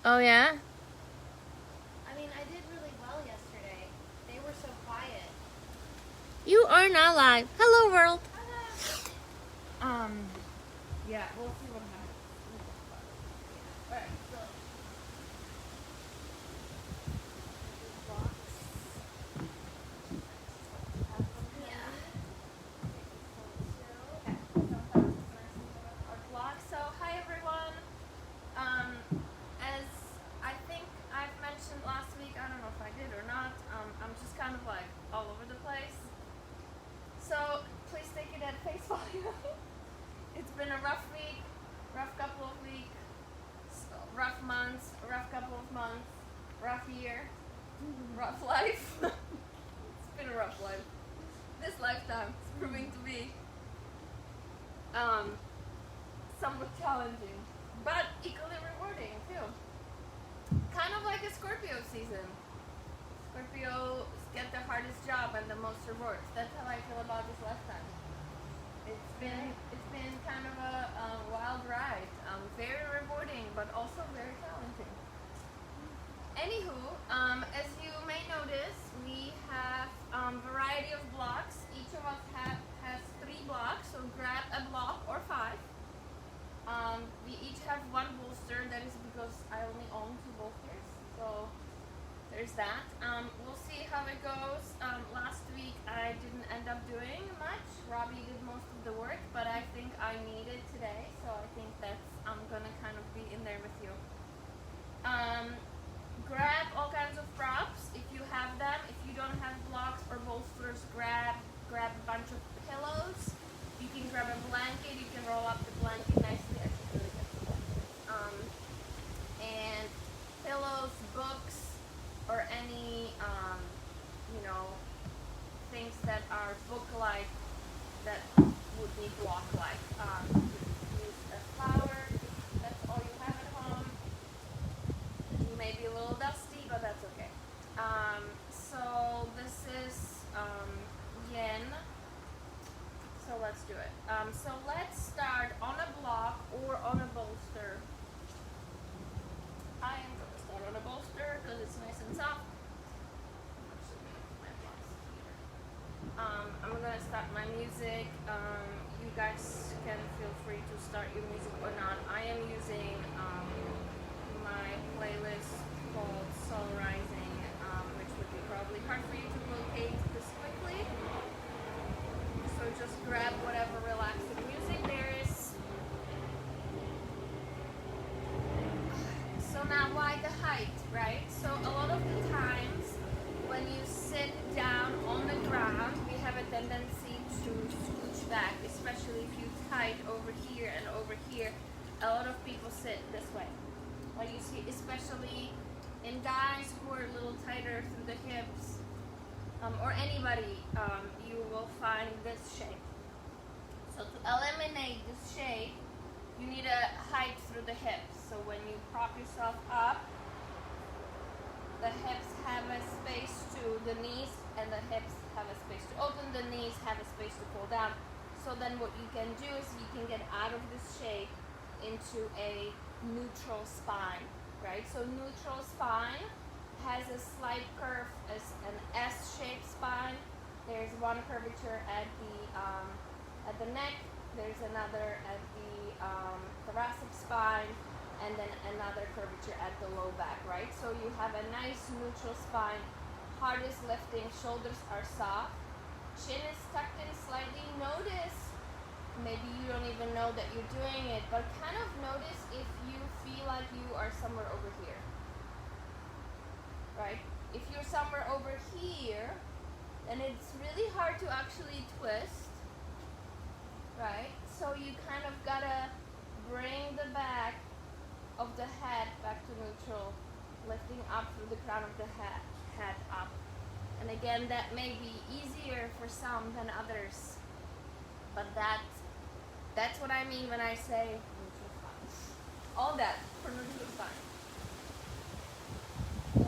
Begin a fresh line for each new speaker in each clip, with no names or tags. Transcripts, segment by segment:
Oh yeah?
I mean, I did really well yesterday. They were so quiet.
You are now live. Hello world.
Yeah, we'll see what happens. Alright, so. So, hi everyone. As I think I've mentioned last week, I don't know if I did or not, I'm just kind of like all over the place. So, please take it at face value. It's been a rough week, rough couple of weeks, rough months, rough couple of months, rough year, rough life. It's been a rough life. This lifetime is proving to be somewhat challenging, but equally rewarding too. Kind of like a Scorpio season. Scorpios get the hardest job and the most rewards. That's how I feel about this lifetime. It's been kind of a wild ride. Very rewarding, but also very challenging. Anywho, as you may notice, we have variety of blocks. Each of us has 3 blocks, so grab a block or 5. We each have 1 bolster. That is because I only own 2 bolsters, so there's that. We'll see how it goes. Last week I didn't end up doing much. Robbie did most of the work, but I think I need it today, so I think that's I'm gonna kind of be in there with you. Grab all kinds of props if you have them. If you don't have blocks or bolsters, grab a bunch of pillows. You can grab a blanket. You can roll up the blanket nicely. And pillows, books, or any things that are book-like that would be block-like. Use a flower. That's all you have at home. You may be a little dusty, but that's okay. So this is YIN. So let's do it. So let's start on a block or on a bolster. I am going to start on a bolster because it's nice and soft. I'm going to start my music. You guys can feel free to start your music or not. I am using my playlist called Soul Rising, which would be probably hard for you to locate this quickly. So just grab whatever relaxing music there is. So now why the height, right? So a lot of the times when you sit down on the ground, we have a tendency to scooch back, especially if you tight over here and over here. A lot of people sit this way. Like you see, especially in guys who are a little tighter through the hips, or anybody, you will find this shape. So to eliminate this shape, you need a height through the hips. So when you prop yourself up, the hips have a space to the knees, and the hips have a space to open, the knees have a space to pull down. So then what you can do is you can get out of this shape into a neutral spine, right? So neutral spine has a slight curve as an S-shaped spine. There's one curvature at the neck, there's another at the thoracic spine, and then another curvature at the low back, right? So you have a nice neutral spine. Heart is lifting, shoulders are soft, chin is tucked in slightly. Notice, maybe you don't even know that you're doing it, but kind of notice if you feel like you are somewhere over here, right? If you're somewhere over here, then it's really hard to actually twist, right? So you kind of gotta bring the back of the head back to neutral, lifting up through the crown of the head up. And again, that may be easier for some than others, but that's what I mean when I say neutral spine. All that for neutral spine.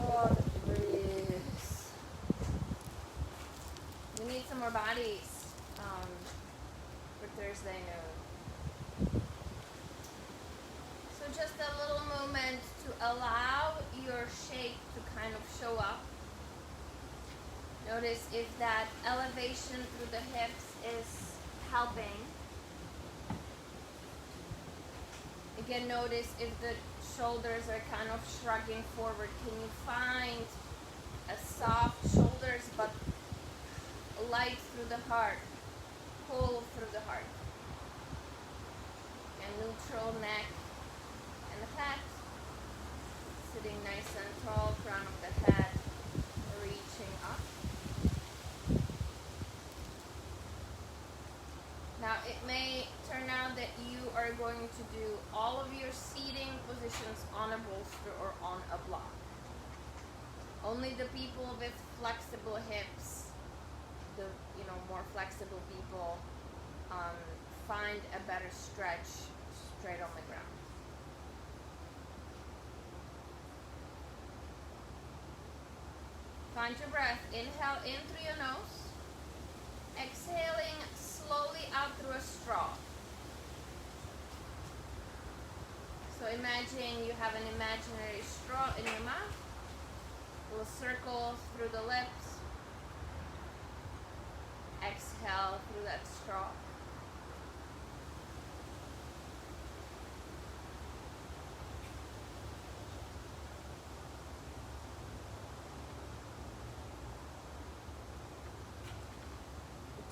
Oh, the breeze. We need some more bodies for Thursday noon. So just a little movement moment to allow your shape to kind of show up. Notice if that elevation through the hips is helping. Again, notice if the shoulders are kind of shrugging forward. Can you find a soft shoulders but light through the heart, pull through the heart, and neutral neck and the head, sitting nice and tall, crown of the head reaching up. Now it may turn out that you are going to do all of your seating positions on a bolster or on a block. Only the people with flexible hips, the more flexible people, find a better stretch straight on the ground. Find your breath. Inhale in through your nose. Exhaling slowly out through a straw. So imagine you have an imaginary straw in your mouth. Little circle through the lips. Exhale through that straw.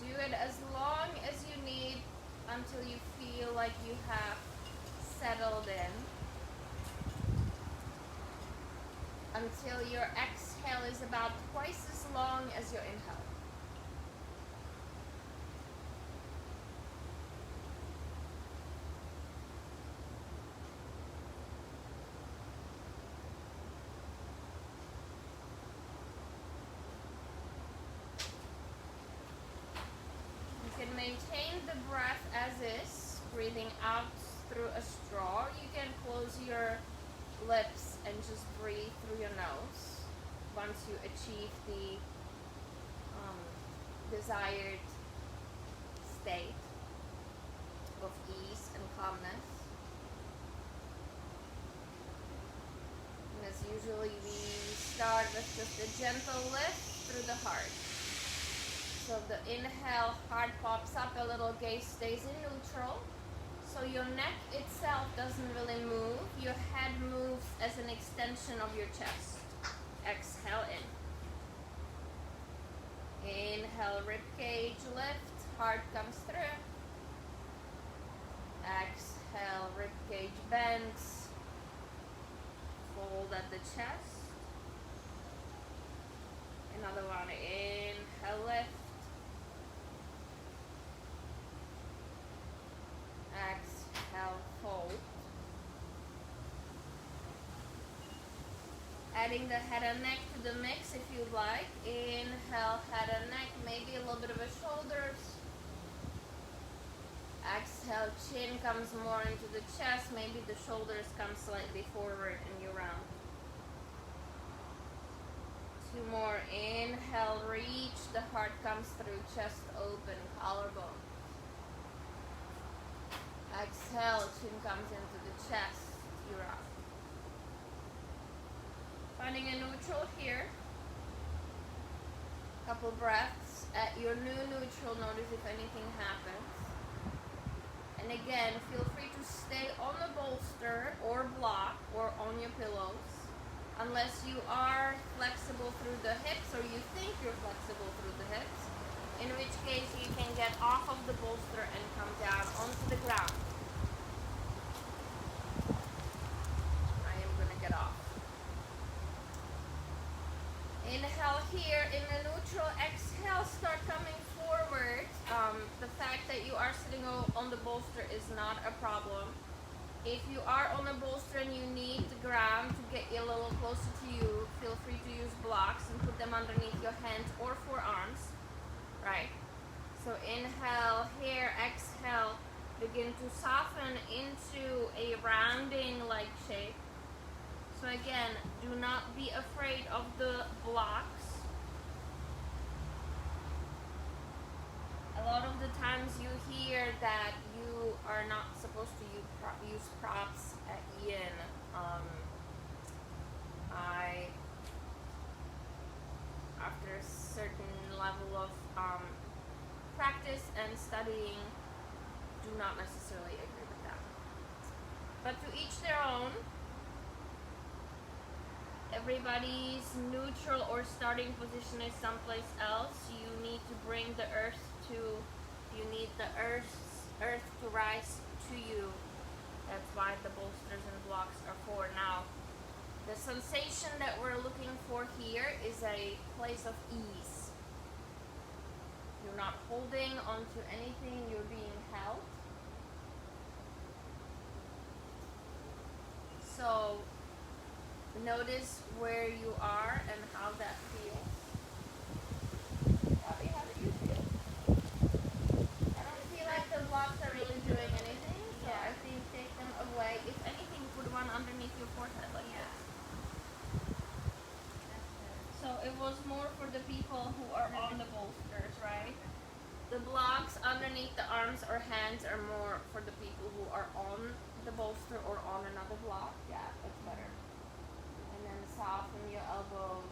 Do it as long as you need until you feel like you have settled in. Until your exhale is about twice as long as your inhale. You can maintain the breath as is, breathing out through a straw. You can close your lips and just breathe through your nose once you achieve the desired state of ease and calmness. And as usually we start with just a gentle lift through the heart. So the inhale, heart pops up a little, gaze stays in neutral. So your neck itself doesn't really move. Your head moves as an extension of your chest. Exhale in. Inhale, rib cage lift, heart comes through. Exhale, rib cage bends. Fold at the chest. Another one. Inhale, lift. Exhale, fold. Adding the head and neck to the mix if you like. Inhale, head and neck, maybe a little bit of a shoulders. Exhale, chin comes more into the chest, maybe the shoulders come slightly forward and you round. Two more. Inhale, reach, the heart comes through, chest open, collarbone. Exhale, chin comes into the chest, you round. Finding a neutral here. Couple breaths. At your new neutral, notice if anything happens. And again, feel free to stay on the bolster or block or on your pillows. Unless you are flexible through the hips or you think you're flexible through the hips. In which case you can get off of the bolster and come down onto the ground. I am going to get off. Inhale here in the neutral. Exhale, start coming forward. The fact that you are sitting on the bolster is not a problem. If you are on a bolster and you need the ground to get you a little closer to you, feel free to use blocks and put them underneath your hands or forearms. Right? So inhale here, exhale. Begin to soften into a rounding-like shape. So again, do not be afraid of the blocks. A lot of the times you hear that you are not supposed to use props at YIN. But to each their own. Everybody's neutral or starting position is someplace else. You need to bring the earth to, you need the earth to rise to you. That's why the bolsters and blocks are for. Now, the sensation that we're looking for here is a place of ease. You're not holding onto anything, you're being held. So notice where you are and how that feels. Bobby, how do you feel? I don't feel like the blocks are really doing anything, so I think take them away. If anything, put one underneath your forehead like this. So it was more for the people who are on the bolsters, right? The blocks underneath the arms or hands are more for the people who are on the bolster or on another block. Yeah, that's better. And then soften your elbows.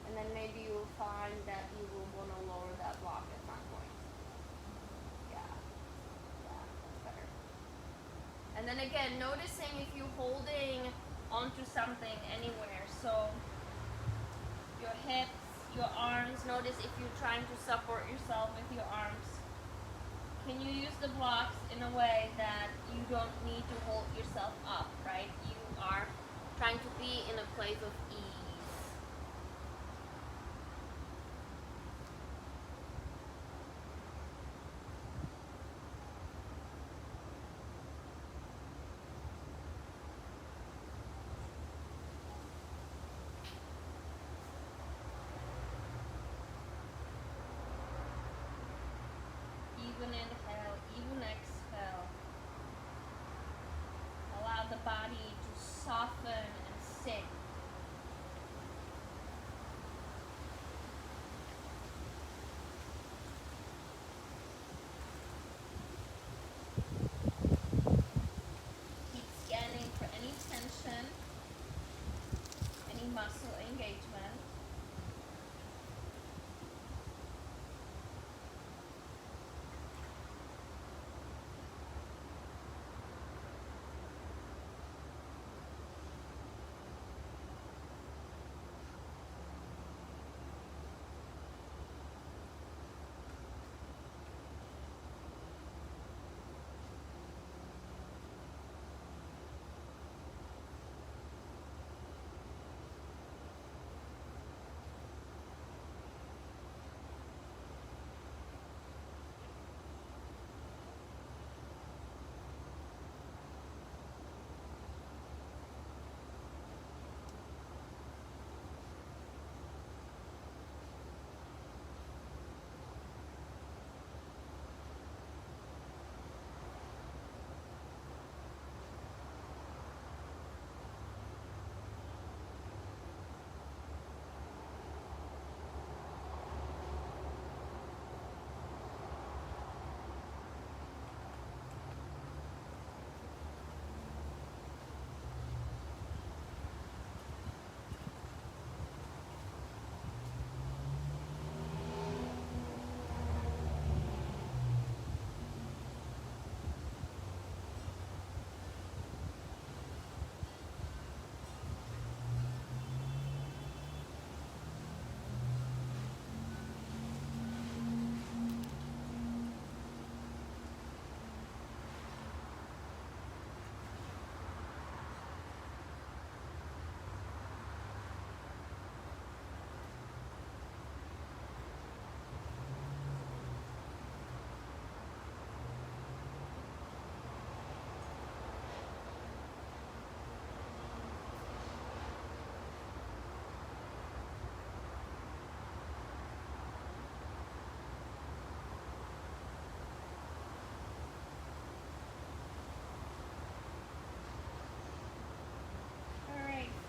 And then maybe you'll find that you will want to lower that block at some point. Yeah, that's better. And then again, noticing if you're holding onto something anywhere. So your hips, your arms, notice if you're trying to support yourself with your arms. Can you use the blocks in a way that you don't need to hold yourself up, right? You are trying to be in a place of ease. Even inhale, even exhale. Allow the body to soften and sink. Keep scanning for any tension, any muscle engagement.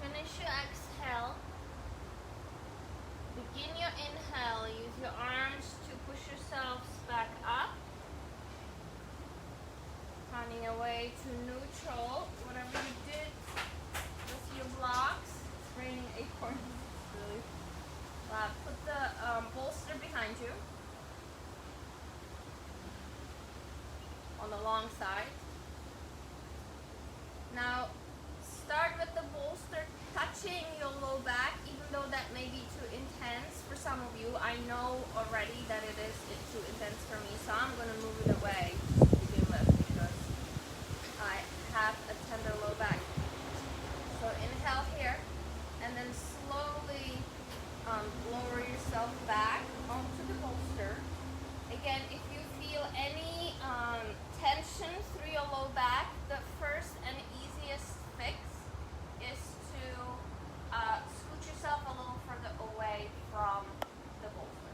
Finish your exhale. Begin your inhale. Use your arms to push yourselves back up. Finding a way to neutral whatever you did with your blocks. It's raining acorns. Really loud. Put the bolster behind you on the long side. Now, start with the bolster touching your low back, even though that may be too intense for some of you. I know already that it's too intense for me, so I'm going to move it away to begin with because I have a tender low back. So inhale here, and then slowly lower yourself back onto the bolster. Again, if you feel any tension through your low back, the first and easiest fix is to scoot yourself a little further away from the bolster.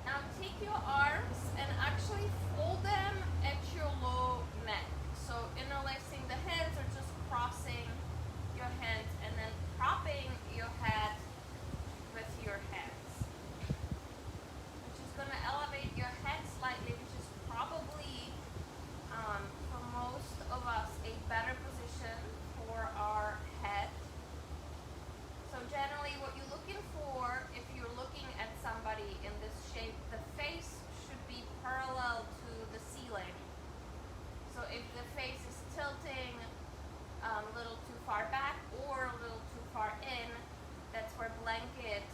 Now take your arms and actually fold them at your low neck. So interlacing the hands or just crossing your hands and then propping your head with your hands. Which is going to elevate your head slightly, which is probably, for most of us, a better position for our head. So generally what you're looking for, if you're looking at somebody in this shape, the face should be parallel to the ceiling. So if the face is tilting a little too far back or a little too far in, that's where blanket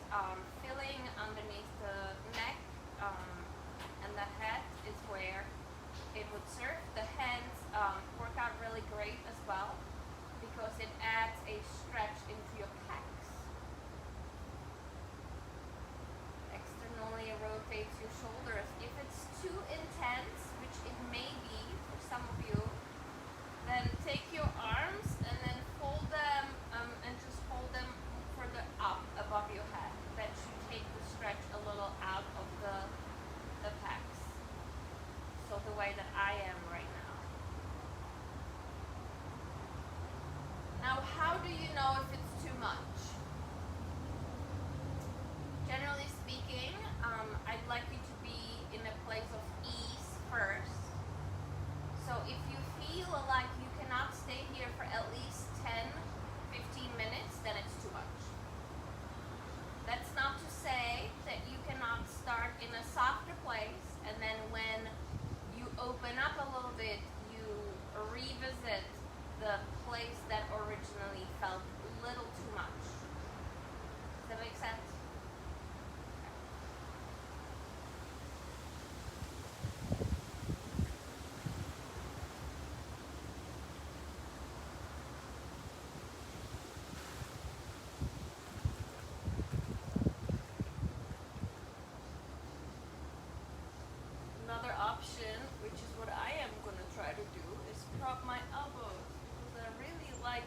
filling underneath the neck and the head is where it would serve. The hands work out really great as well because it adds a stretch into your pecs. Externally it rotates your shoulders. If it's too intense, which it may be for some of you, then take your arms and then fold them and just hold them further up above your head. That should take the stretch a little out of the pecs. So the way that I am right now. Now, how do you know if it's too much? Generally speaking, I'd like you to be in a place of ease first. So if you feel like you cannot stay here for at least 10-15 minutes, then it's too much. That's not to say that you cannot start in a softer place, and then when you open up a little bit, you revisit the place that originally felt a little too much. Does that make sense? Another option, which is what I am going to try to do, is prop my elbows because I really like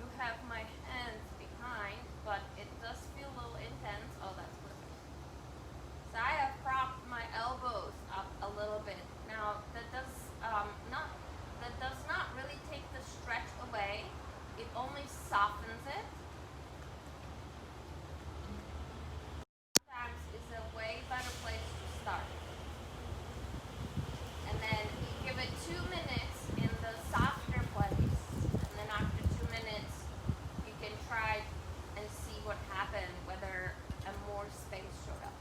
to have my hands behind, but it does feel a little intense. Oh, that's perfect. So I have propped my elbows up a little bit. Now that does not really take the stretch away. It only softens it. Sometimes is a way better place to start. And then you give it 2 minutes in the softer place, and then after 2 minutes you can try and see what happened, whether a more space showed up.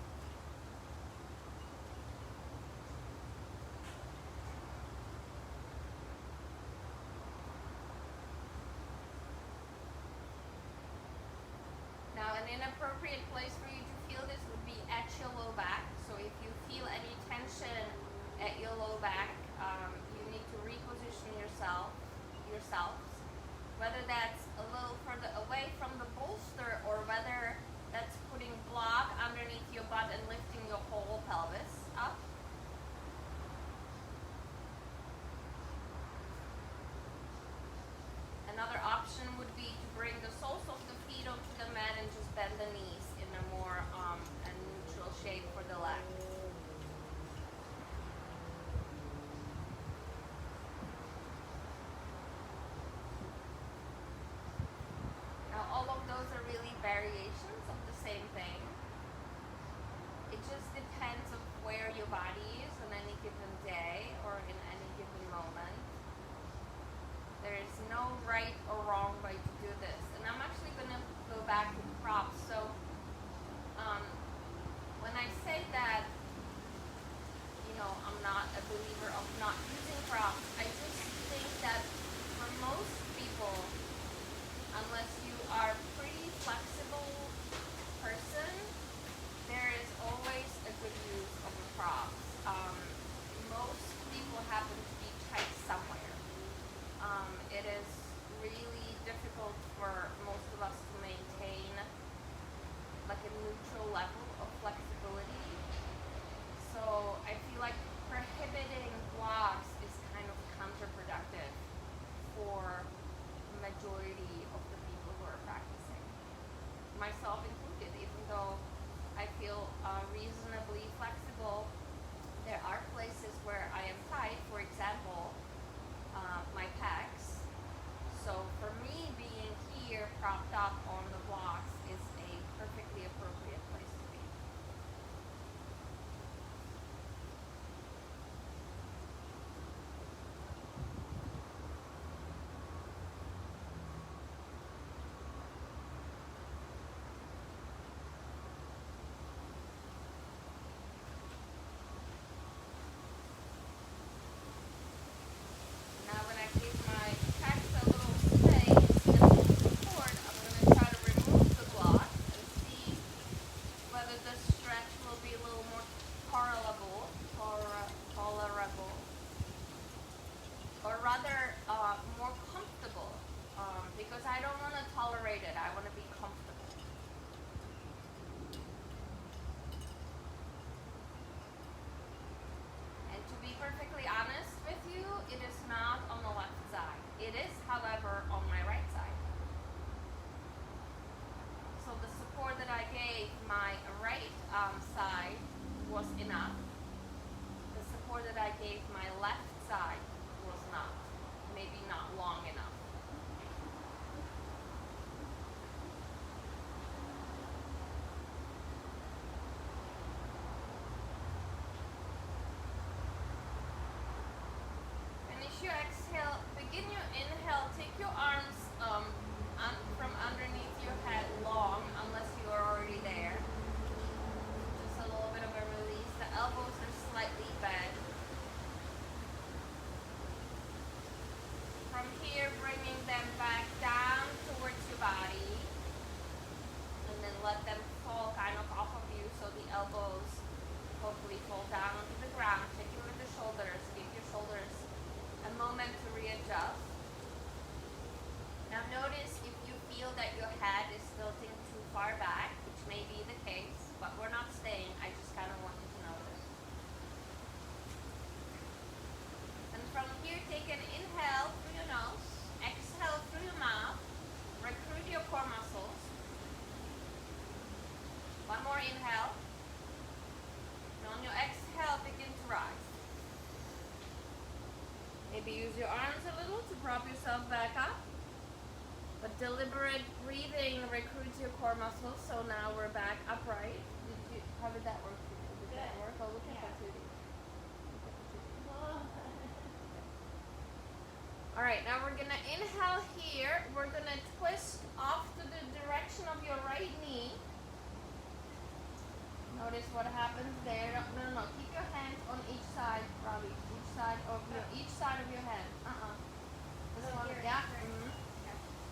Now an inappropriate place for you to feel this would be at your low back. So if you feel any tension at your low back, you need to reposition yourselves, whether that's a little further away from the bolster or whether that's putting block underneath your butt and lifting your whole pelvis up. Another option would be to bring the soles of the feet onto the mat and just bend the knees in a more a neutral shape for the legs. Now all of those are really variations of the same thing. It just depends on where your body is on any given day or in any given moment. There is no right or wrong way to do this. And I'm actually going to go back to props. So when I say that not using props. I just think that for most people, unless you are a pretty flexible person, there is always a good use of the props. Most people happen to be tight somewhere. It is really difficult for most of us to maintain like a neutral level of flexibility. So I feel like prohibiting blocks is kind of counterproductive for the majority of the people who are practicing, myself included. Even though I feel reasonably flexible, there are places where I am tight. For example, my pecs. So for me, being here propped up on the blocks is a perfectly appropriate place to be. Now when I give my pecs a little space and a little support, I'm going to try to remove the block and see whether the stretch will be a little more tolerable, or rather more comfortable, because I don't want to tolerate it. I want to be comfortable. And to be perfectly honest with you, it is not on the left side. It is, however, on my right side. So the support that I gave my right side was enough. The support that I gave my left side was not. Maybe not long enough. Finish your exhale. Begin your inhale. Take your arms from underneath your head long, unless you are already there. Just a little bit of a release. The elbows are slightly bent. From here, bringing them back down towards your body. And then let them fall kind of off of you, so the elbows hopefully fall down onto the ground. Check in with the shoulders. Give your shoulders a moment to readjust. Now notice if you feel that your head is tilting too far back, which may be the case, but we're not staying. I just kind of want you to notice. And from here, take an inhale through your nose, exhale through your mouth, recruit your core muscles. One more inhale. And on your exhale, begin to rise. Maybe use your arms a little to prop yourself back up. But deliberate breathing recruits your core muscles. So now we're back upright. How did that work for you? Did that work? Oh, look at that, Judy. All right, now we're gonna inhale here. We're gonna twist off to the direction of your right knee. Notice what happens there. No. Keep your hands on each side, Robbie. Each side of your head. This one, yeah.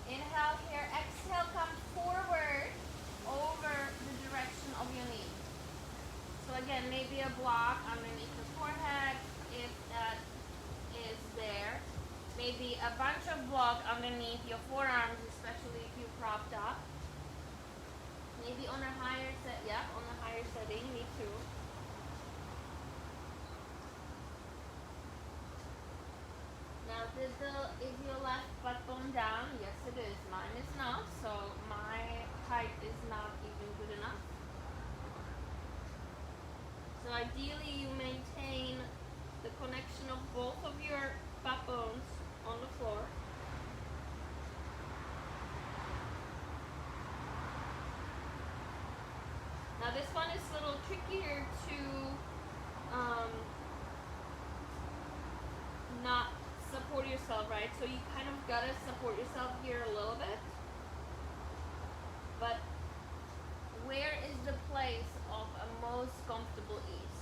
Inhale here. Exhale, come forward over the direction of your knee. So again, maybe a block underneath the forehead if that is there. Maybe a bunch of block underneath your forearms, especially if you propped up. Maybe on a higher setting, me too. Now, is your left butt bone down? Yes, it is. Mine is not, so my height is not even good enough. So ideally, you maintain the connection of both of your butt bones on the floor. Now this one is a little trickier to not support yourself, right? So you kind of gotta support yourself here a little bit. But where is the place of a most comfortable ease?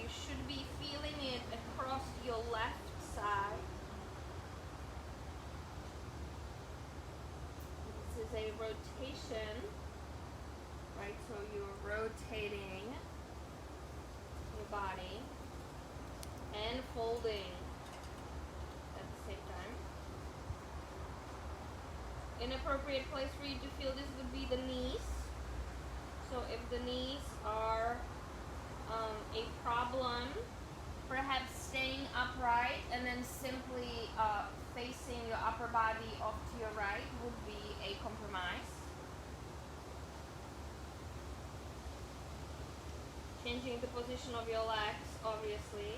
you should be feeling it across your left side. This is a rotation, right? So you're rotating your body and folding at the same time. Inappropriate place for you to feel this would be the knees. So if the knees are a problem, perhaps staying upright and then simply facing your upper body off to your right would be a compromise. Changing the position of your legs, obviously.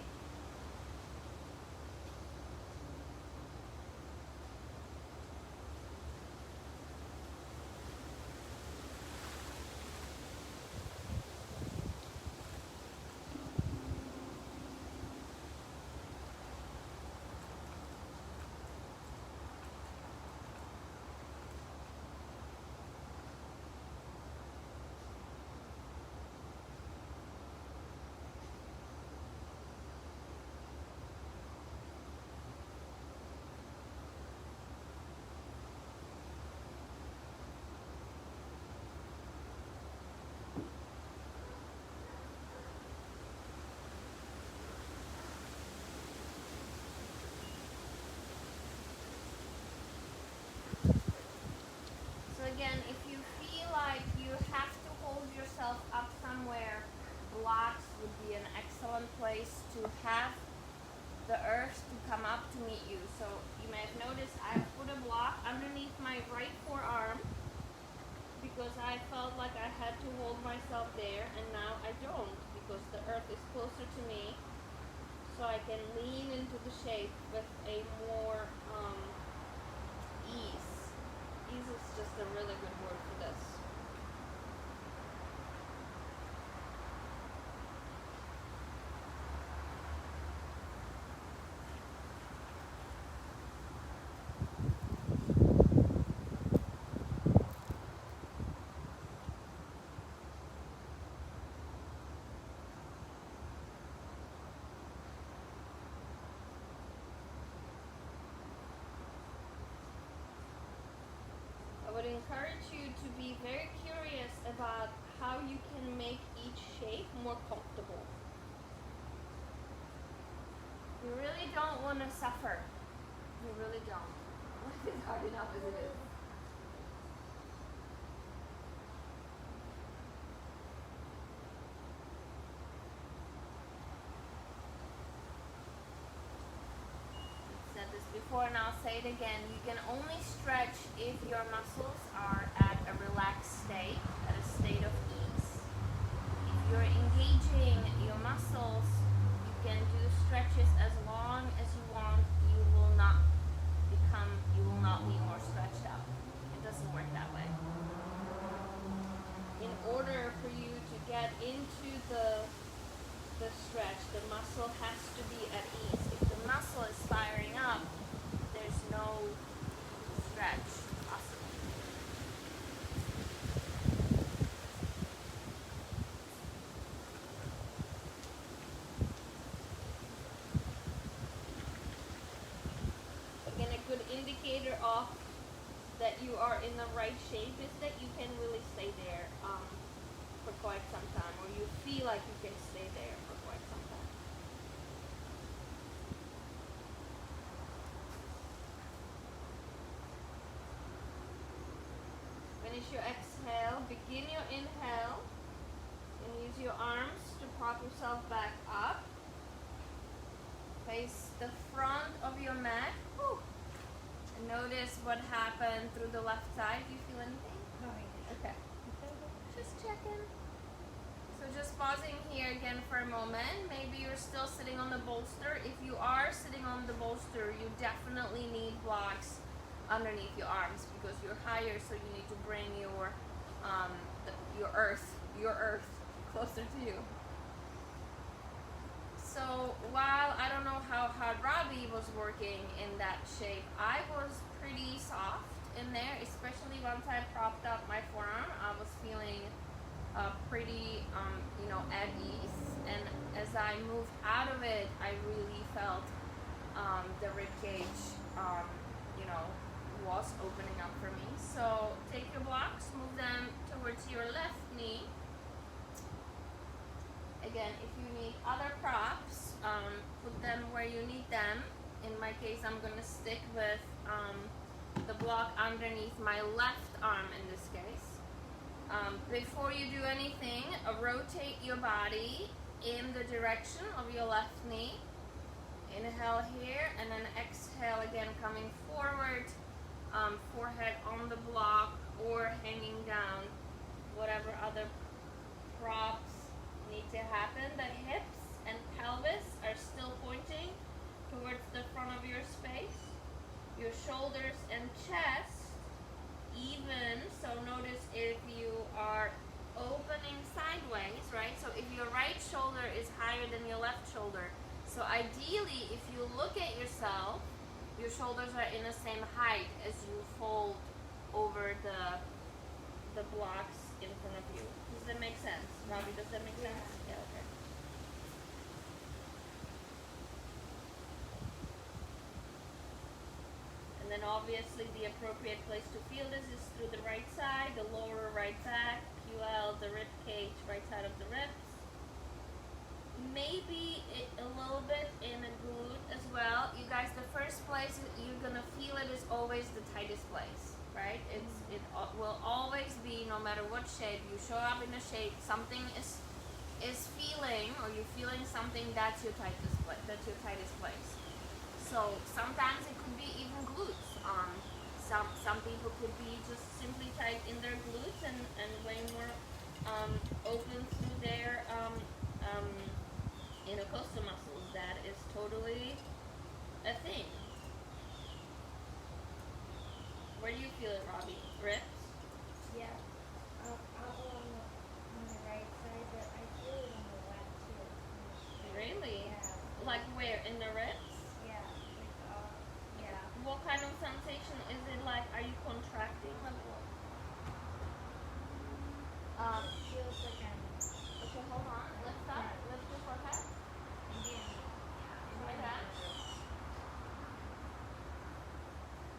Again, if you feel like you have to hold yourself up somewhere, blocks would be an excellent place to have the earth to come up to meet you. So you may have noticed I put a block underneath my right forearm because I felt like I had to hold myself there, and now I don't because the earth is closer to me, so I can lean into the shape with a more ease. Ease is just a really good word for this. I would encourage you to be very curious about how you can make each shape more comfortable. You really don't want to suffer. You really don't. Life is hard enough as it is. I've said this before and I'll say it again. You can only stretch if your muscles are at a relaxed state, at a state of ease. If you're engaging your muscles, you can do stretches as long as you want. You will not be more stretched out. It doesn't work that way. In order for you to get into the stretch, the muscle has to be at ease. If the muscle is firing up, there's no stretch possible. Again, a good indicator of that you are in the right shape is that you can really stay there for quite some time, or you feel like you can stay there for quite some time. Finish your exhale, begin your inhale, and use your arms to prop yourself back up. Face the front of your mat. Whew. And notice what happened through the left side. Do you feel anything?
No.
Okay. Just checking. So just pausing here again for a moment. Maybe you're still sitting on the bolster. If you are sitting on the bolster, you definitely need blocks underneath your arms because you're higher, so you need to bring your earth closer to you. So while I don't know how hard Robbie was working in that shape, I was pretty soft in there, especially once I propped up my forearm. I was feeling pretty, at ease. And as I moved out of it, I really felt the rib cage, was opening up for me. So take your blocks, move them towards your left knee. Again, if you need other props, put them where you need them. In my case, I'm gonna stick with the block underneath my left arm in this case. Before you do anything, rotate your body in the direction of your left knee. Inhale here, and then exhale again, coming forward, forehead on the block or hanging down. Whatever other props need to happen. The hips and pelvis are still pointing towards the front of your space. Your shoulders and chest even. So notice if you are opening sideways, right? So if your right shoulder is higher than your left shoulder. So ideally, if you look at yourself, your shoulders are in the same height as you fold over the blocks in front of you. Does that make sense? Robbie, does that make sense? Yeah, okay. And then obviously the appropriate place to feel this is through the right side, the lower right back, QL, the rib cage, right side of the ribs. Maybe a little bit in the glute as well. You guys, the first place you're gonna feel it is always the tightest place, right? It will always be, no matter what shape you show up in a shape, something is feeling, or you're feeling something, that's your tightest place. So sometimes it could be even glutes. Some people could be just simply tight in their glutes and way more open through their intercostal muscles. That is totally a thing. Where do you feel it, Robbie? Ribs?
Yeah. I'll go on the right side, but I feel it on the left too.
Really?
Yeah.
Like where? In the ribs?
Yeah. Yeah.
What kind of sensation is it like? Are you contracting? Like what?
It feels like I'm.
Okay, hold on. Lift up. Lift your forehead.
Yeah.
Like that.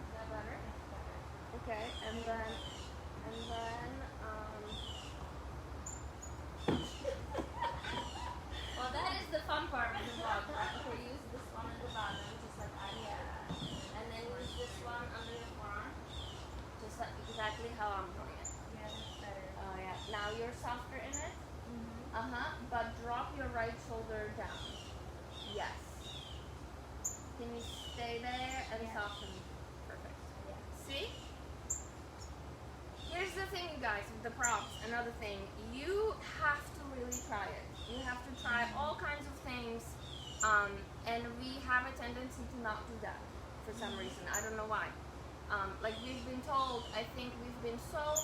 Is that better?
That's better.
Okay, and then well, that is the fun part of the vlog, right? Okay, use this one at the bottom, just like I did. And then use this one under your forearm, just like exactly how I'm doing it.
Yeah, that's better.
Oh yeah. Now you're softer in it.
Mm-hmm.
But drop your right shoulder down. Yes. Can you stay there and
Yeah.
soften? Perfect.
Yeah.
See? Here's the thing, you guys, with the props. Another thing, you have to really try it. You have to try all kinds of things, and we have a tendency to not do that for some reason. I don't know why. Like we've been told, I think we've been so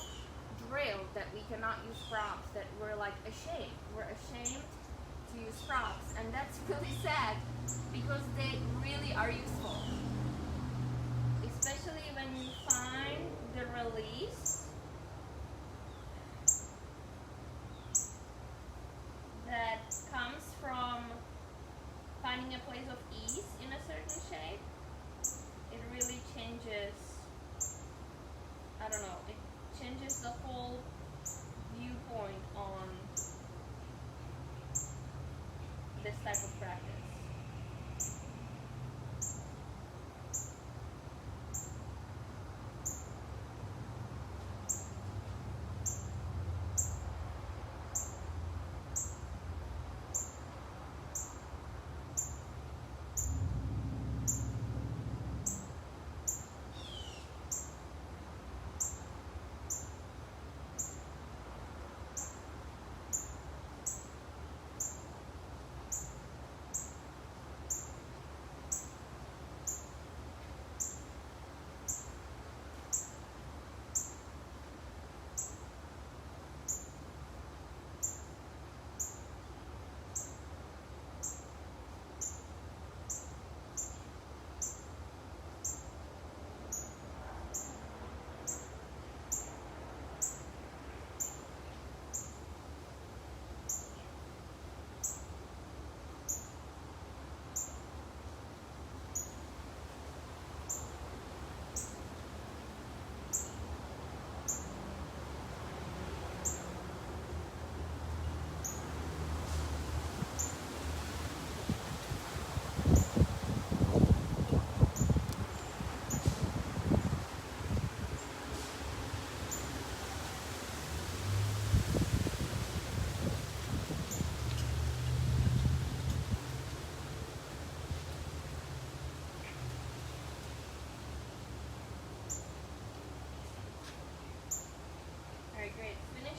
drilled that we cannot use props that we're like ashamed. We're ashamed to use props, and that's really sad because they really are useful. Especially when you find the release that comes from finding a place of ease in a certain shape. It really changes, I don't know, it changes the whole viewpoint on this type of practice.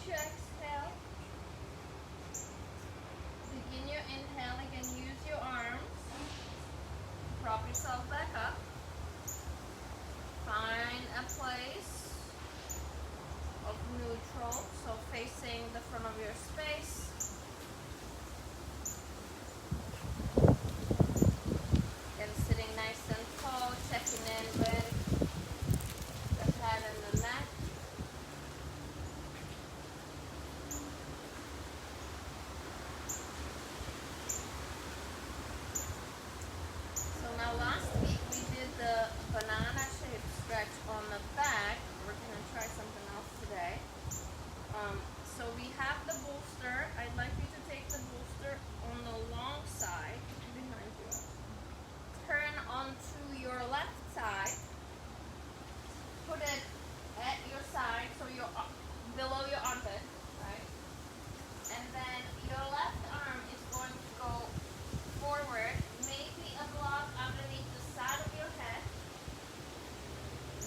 you exhale, begin your inhale. Again, use your arms. Prop yourself back up. Find a place of neutral, so facing the front of your space. And sitting nice and tall, checking in with the head and the neck. So now last week we did the banana shaped stretch on the back. We're going to try something else today. So we have the bolster. I'd like you to take the bolster on the long side behind you. Turn onto your left side. Put it at your side, so you're below your armpit, right? And then your left arm is going to go forward, maybe a block underneath the side of your head.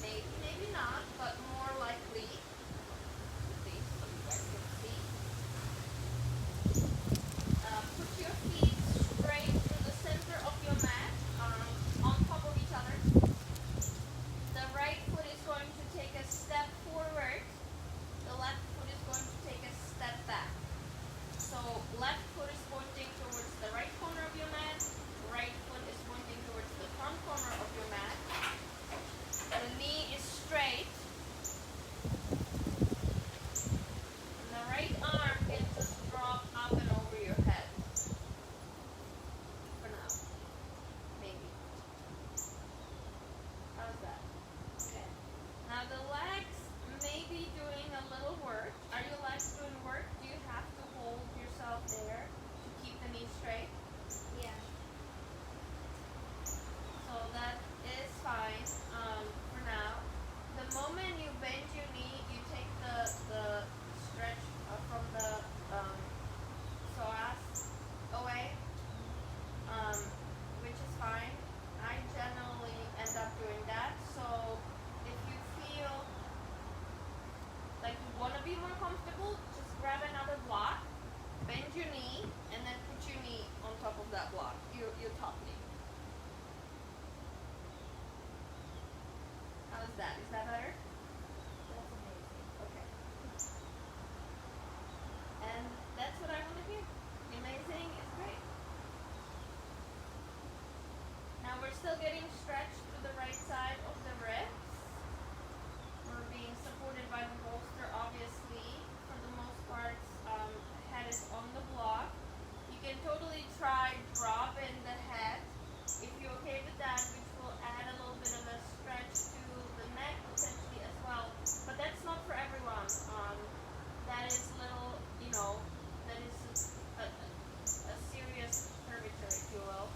Maybe, maybe not, but more likely. See, so you guys can see. Put your feet straight through the center of your mat, on top of each other. The right foot is going to take a step forward. The left foot is going to take a step back. So left foot is pointing towards the right corner of your mat. Right foot is pointing towards the front corner of your mat. The knee is straight. And the right arm can just drop up and over your head. For now. Maybe. How's that? Okay. Now the legs may be doing a little work. Are your legs doing work? Do you have to hold yourself there to keep the knee straight?
Yeah.
So that is fine for now. The moment you bend your knee, you take the stretch from the psoas away, which is fine. I generally end up doing that. So if you feel like you want to be more comfortable, just grab another block, bend your knee, and then put your knee on top of that block, your top knee. How's that? Is that better?
That's amazing.
Okay. And that's what I want to hear. Amazing is great. Now we're still getting stretched to the right side of the ribs. We're being supported by the bolster, obviously. For the most part, head is on the block. You can totally try dropping the head if you're okay with that, which will add a little bit of a stretch to the neck potentially as well. But that's not for everyone. That is little, that is a serious curvature, if you will.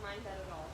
mind that at all.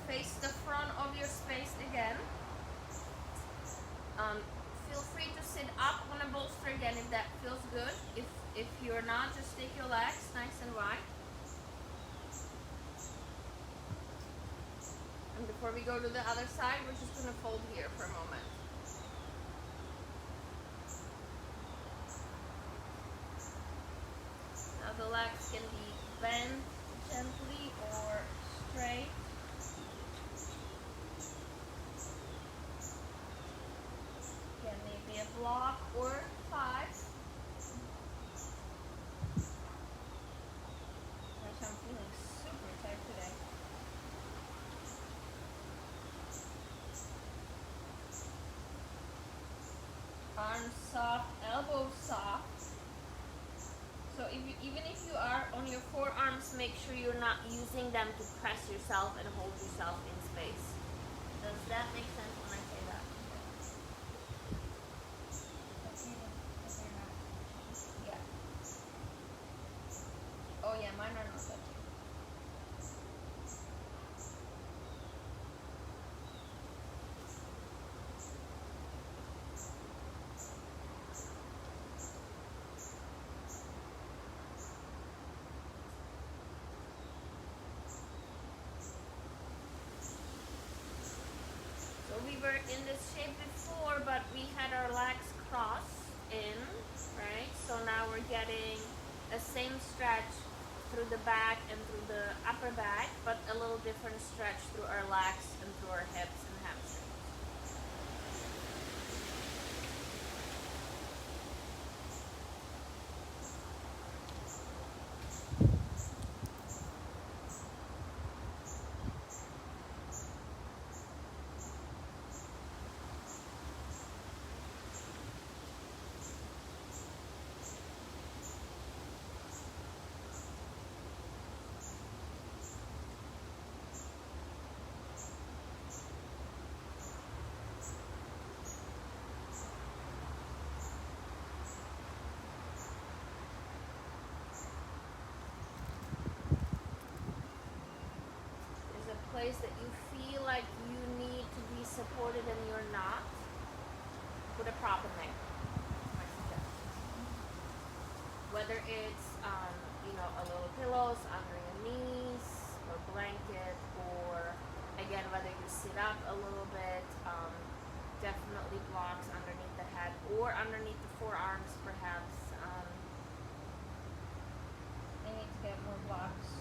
Face the front of your space again. Feel free to sit up on a bolster again if that feels good. If you're not, just take your legs nice and wide. And before we go to the other side, we're just going to fold here for a moment. Now the legs can be bent gently or straight. Can maybe a block or thighs. Gosh, I'm feeling super tight today. Arms soft, elbows soft. So even if you are on your forearms, make sure you're not using them to press yourself and hold yourself in space. Does that make sense when I say that? Yeah. Oh yeah, mine are not touching. So we were in this shape before, but we had our legs crossed in, right? So now we're getting the same stretch through the back and through the upper back, but a little different stretch through our legs and through our hips and hamstrings. Place that you feel like you need to be supported and you're not, put a prop in there. My suggestion. Whether it's a little pillows under your knees or blanket, or again whether you sit up a little bit, definitely blocks underneath the head or underneath the forearms perhaps. I need to get more blocks.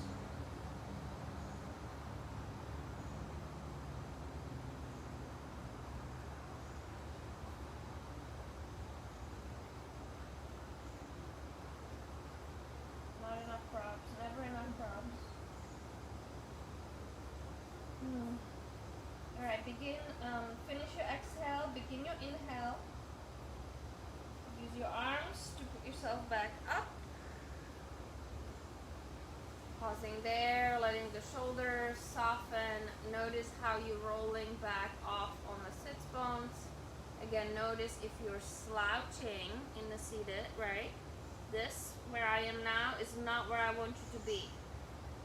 Not enough props, never enough props. Alright, finish your exhale, begin your inhale. Use your arms yourself back up. Pausing there, letting the shoulders soften. Notice how you're rolling back off on the sits bones. Again, notice if you're slouching in the seated, right? This, where I am now, is not where I want you to be.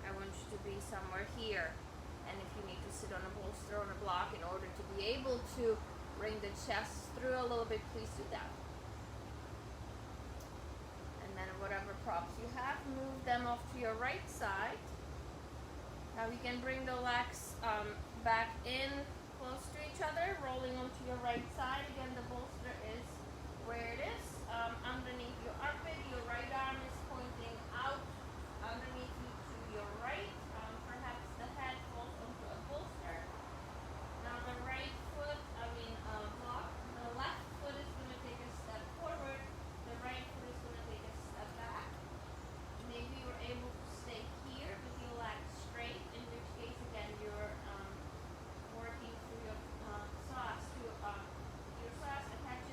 I want you to be somewhere here. And if you need to sit on a bolster, on a block, in order to be able to bring the chest through a little bit, please do that. And then whatever props you have, move them off to your right side. Now you can bring the legs back in close to each other, rolling onto your right side. Again, the bolster is where it is, underneath your armpit. Your right arm is pointing out underneath you to your right. Perhaps the head falls onto a bolster. Now the right foot, block. The left foot is going to take a step forward. The right foot is going to take a step back. Maybe you're able to stay here with your legs straight, in which case again you're working through your psoas. Your psoas attaches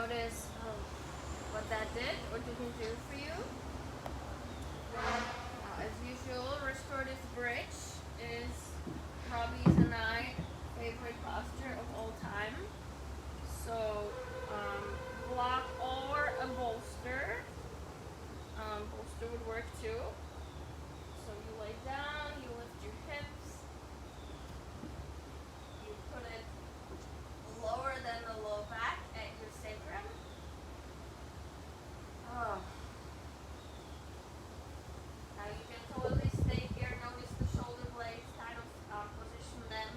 notice what that did or didn't do for you. As usual, restorative bridge is Robbie's and I favorite posture of all time. So block or a bolster. Bolster would work too. So you lay down, you lift your hips, you put it lower than the low back at your sacrum. Oh. Now you can totally stay here. Notice the shoulder blades, kind of position them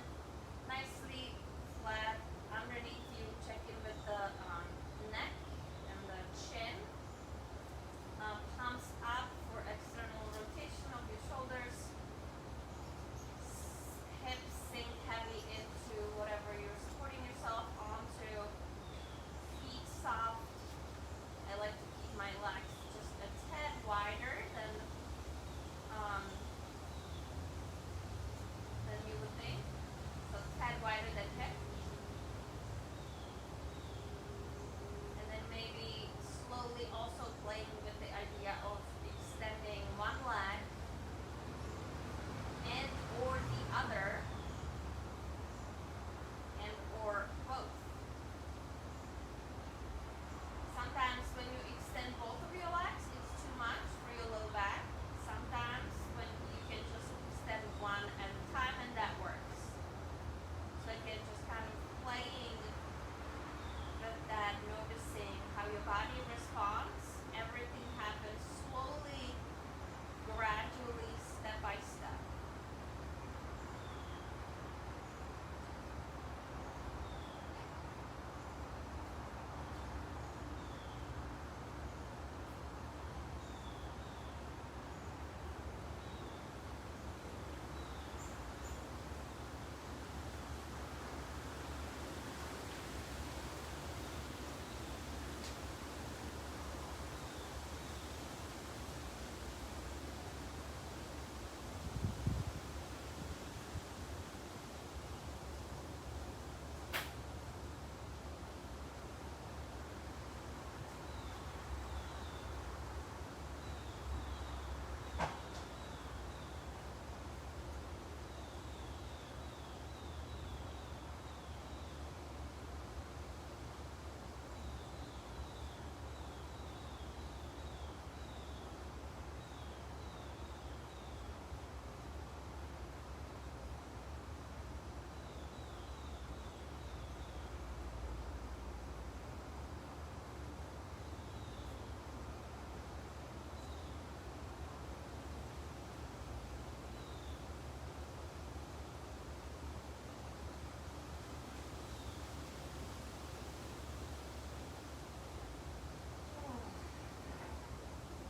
nicely flat underneath you. Check in with the neck and the chin. Palms up for external rotation of your shoulders. Hips sink heavy into whatever you're supporting yourself onto. Feet soft. I like to keep my legs just a tad wider than you would think. So a tad wider than hip. And then maybe slowly also playing with the idea of extending one leg and or the other and or both. Sometimes when you extend both of your legs, it's too much for your low back. Sometimes when you can just extend one at a time, and that works. So again, just kind of playing with that, noticing how your body responds. Everything happens slowly, gradually, step by step.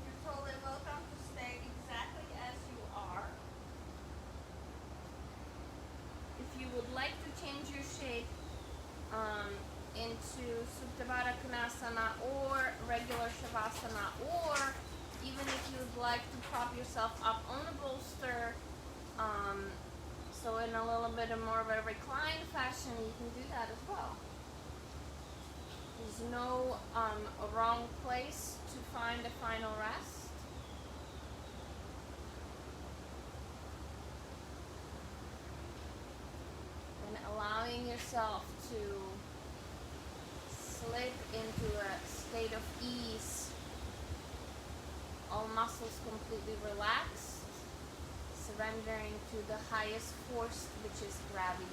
You're totally welcome to stay exactly as you are. If you would like to change your shape into Supta Konasana or regular Shavasana, or even if you would like to prop yourself up on a bolster, so in a little bit more of a reclined fashion, you can do that as well. There's no wrong place to find a final rest. And allowing yourself to slip into a state of ease, all muscles completely relaxed, surrendering to the highest force, which is gravity.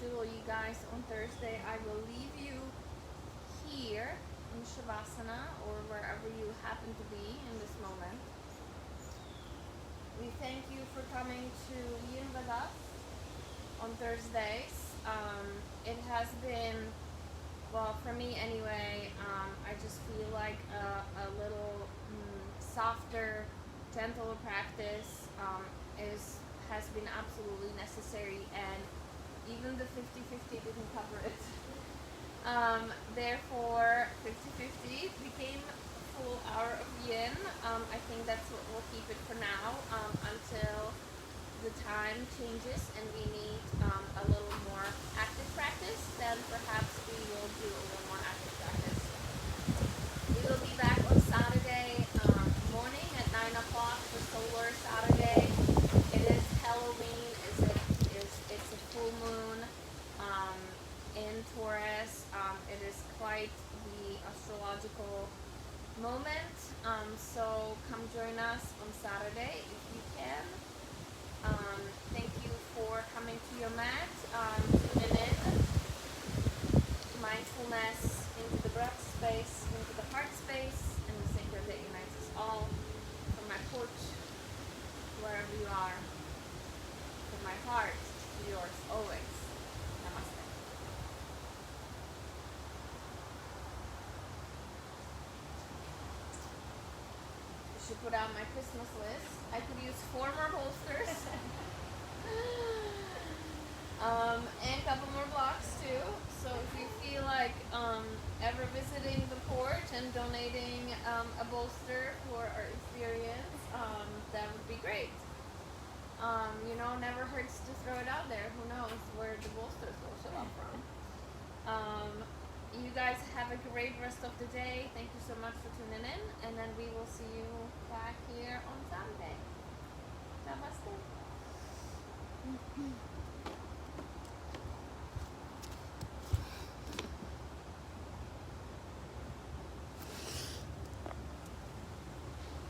usual, you guys, on Thursday I will leave you here in Shavasana or wherever you happen to be in this moment. We thank you for coming to YIN with us on Thursdays. It has been, well, for me anyway, I just feel like a little softer, gentler practice has been absolutely necessary, and even the 50-50 didn't cover it. Therefore, 50-50 became a full hour of YIN. I think that's what we'll keep it for now until the time changes and we need a little more active practice. Then perhaps we will do a little more active practice. We will be back on Saturday morning at 9 o'clock for Solar Saturday. It is Halloween. It's a full moon in Taurus. It is quite the astrological moment. So come join us on Saturday if you can. Thank you for coming to your mat, tuning in. Mindfulness into the breath space, into the heart space, and the sacred that unites us all. From my porch, wherever you are, from my heart to yours always. Namaste. I should put out my Christmas list. I could use 4 more bolsters. And a couple more blocks too. So if you feel like ever visiting the Porch and donating a bolster for our experience, that would be great. Never hurts to throw it out there. Who knows where the bolsters will show up from. You guys have a great rest of the day. Thank you so much for tuning in, and then we will see you